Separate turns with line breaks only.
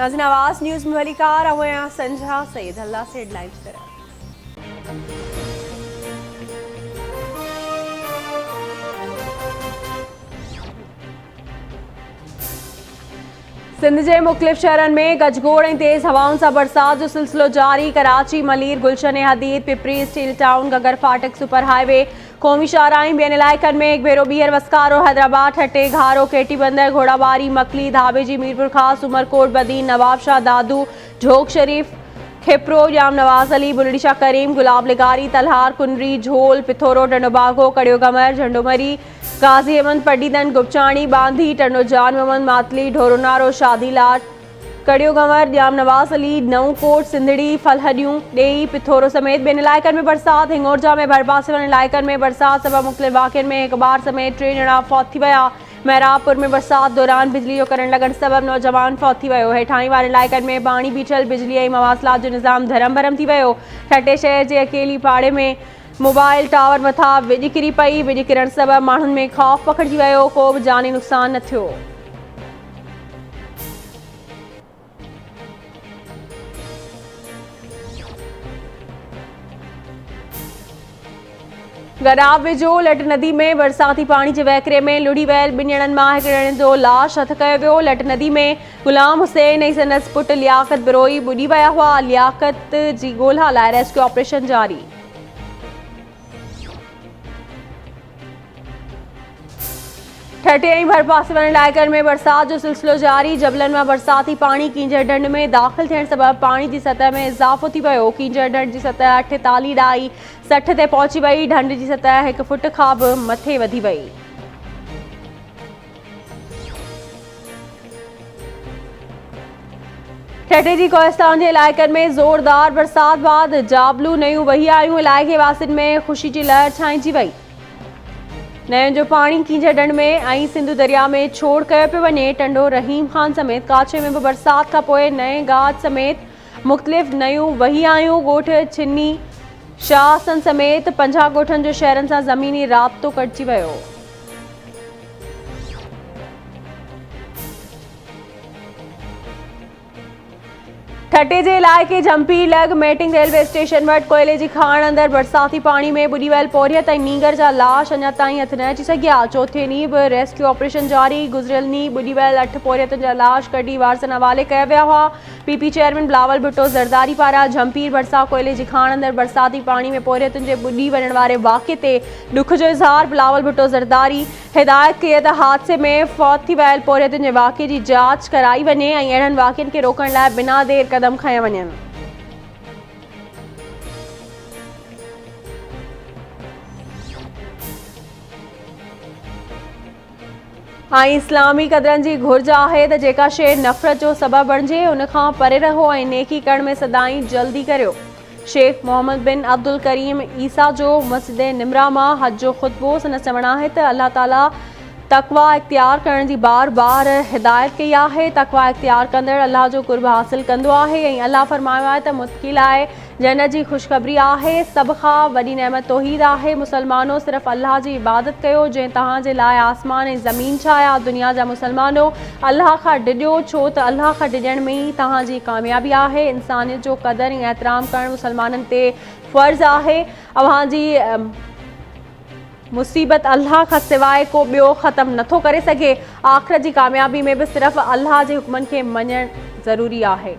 नाज़रीन आवाज़ न्यूज़ में वलीकार आया संझा सईद अल्लाह से हेडलाइंस करें। सिंध के मुख्तलिफ़ शहरनि में गजगोड़ ऐं तेज़ हवाउनि सां बरसात जो सिलसिलो जारी। कराची, मलीर, गुलशन हदीद, पिपरी, स्टील टाउन, गगर फाटक, सुपर हाईवे, क़ौमी शाहराह ऐं ॿियनि इलाइक़नि में हिकु भेरो ॿीहर वसकारो। हैदराबाद, ठटे, घारो, केटी बंदर, घोड़ाबारी, मकली, धाबेजी, मीरपुर खास, उमरकोट, बदीन, नवाबशाह, दादू, झोग शरीफ, खिपरो, जाम नवाज अली, बुलड़ी शाह करीम, गुलाब लिगारी, तलहार, कुनरी, झोल, पिथोरो, टंडोबागो, कड़ियो गमर, झंडोमरी, गाजी अहमद, पड्डीदन, गुपचाणी, बांधी, टंडो जान मोहम्मद, मातली, ढोरोनारो, शादीलाट, कड़ियो गंवर, जाम नवाज अली, नऊकोट, सिंधड़ी, फलहडियूं, डेई, पिथोरो समेत ॿियनि इलाइक़नि में बरसात। हिंगोरजा में भरपासे वारनि इलाइक़नि में बरसात सबबि मुख़्तलिफ़ वाक़िअनि में हिकु ॿार समेत 3 ॼणा फौत थी विया। महराबपुर में बरसात दौरान बिजली जो करंट लॻण सबबि नौजवान फौत थी वियो। हेठाणी वारनि इलाइक़नि में पाणी बीठल, बिजली ऐं मवासिलात जो निज़ाम धरम भरम थी वियो। ठटे शहर जे अकेली पाड़े में मोबाइल टावर मथां विॼ किरी पई। विॼ किरण सबबि माण्हुनि में ख़ौफ़ पखिड़िजी वियो। को बि जानी नुक़सान न थियो। गराब वेझो लट नदी में बरसाती पानी के वहकिरे में लुढ़ी वियल 2 ॼणनि मां हिकु ॼणे जो लाश हथ कयो वियो। लट नदी में गुलाम हुसैन ऐं संदसि पुटु लियाकत बिरोई ॿुॾी विया हुआ। लियाकत जी ॻोल्हा लाइ रेस्क्यू ऑपरेशन जारी। ठटे ऐं भरपासे वारनि इलाइक़नि में बरसात जो सिलसिलो जारी। जबलनि में बरसाती पानी कींजर ढंढ में दाख़िल थियण सबबि पानी की सतह में इज़ाफ़ो थी वियो। कींजर ढंढ जी सतह 48 ॾाई 60 ते पहुची वई। ढंढ जी सतह 1 फुट खां बि मथे वधी वई। ठटे जी कोहिस्तान के इलाइक़नि में ज़ोरदार बरसात बाद जाबलू नयूं वही आयूं। इलाइक़े वासियुनि में ख़ुशी की लहर छाइंजी वई। नयुनि जो पानी कींजर ढंढ में ऐं सिंधु दरिया में छोड़ कयो पियो वञे। टंडो, रहीम खान समेत काचे में भी बरसात खां पोइ नए गाज समेत मुख़्तलिफ़ नयूं वही आयूं। ॻोठ छिन्नी, शाहसन समेत 50 ॻोठनि जो शहरनि सां ज़मीनी राब्तो कटिजी वियो। ठटे जे इलाइक़े झंपी लॻ मेटिंग रेलवे स्टेशन वटि कोयले जी खाण अंदरि बरसाती पानी में ॿुॾी वियल पोरियत ऐं नीगर जा लाश अञा ताईं हथ न अची सघिया। चौथे ॾींहुं बि रेस्क्यू ऑपरेशन जारी। गुज़िरियल ॾींहुं ॿुॾी वियल 8 पोरियतुनि जा लाश कढी वारसनि हवाले कया विया हुआ। पीपी चेयरमैन बिलावल भुट्टो ज़रदारी पारां झंपीर भरिसां कोयले जी खाण अंदरि बरसाती पानी में पोरियतुनि जे ॿुॾी वञण वारे वाक़े ते ॾुख जो इज़हार। बिलावल भुट्टो ज़रदारी हिदायत कई त हादसे में फौत थी वियल पोरियतुनि जे वाक़े जी जांच कराई वञे ऐं अहिड़नि वाक़िअनि खे रोकण लाइ बिना देर कदम खंया वञनि। इस्लामी क़दरनि जी घुर्ज आहे त जेका शइ नफ़रत जो सबबु बणिजे उन खां परे रहो ऐं नेकी करण में सदाईं जल्दी करियो। शेख मोहम्मद बिन अब्दुल करीम ईसा जो मस्जिद निमरा मां हज जो ख़ुतबो संदसि चवणु आहे त अल्लाह ताला तक़वा इख्तियार करण जी बार बार हिदायत कई आहे। तक़वा इख्तियार कंदड़ अल्लाह जो कुर्ब हासिल कंदो आहे ऐं अल्लाह फरमायो आहे त मुतक़ी लाइ जन्नत जी ख़ुशख़बरी आहे। सभ खां वॾी नेमत तौहीद आहे। मुसलमानो सिर्फ़ु अल्लाह जी इबादत कयो जंहिं तव्हांजे लाइ आसमान ऐं ज़मीन ठाहिया। दुनिया जा मुसलमानो अल्लाह खां ॾिजो छो त अल्लाह खां ॾिजण में ई तव्हांजी कामयाबी आहे। इंसानियत जो क़दर ऐं एहतराम करणु मुसलमाननि ते फ़र्ज़ आहे। अव्हांजी मुसीबत अल्लाह खां सवाइ को ॿियो ख़त्म नथो करे सघे। आख़िरत जी कामयाबी में बि सिर्फ़ु अल्लाह जे हुक्मनि खे मञणु ज़रूरी आहे।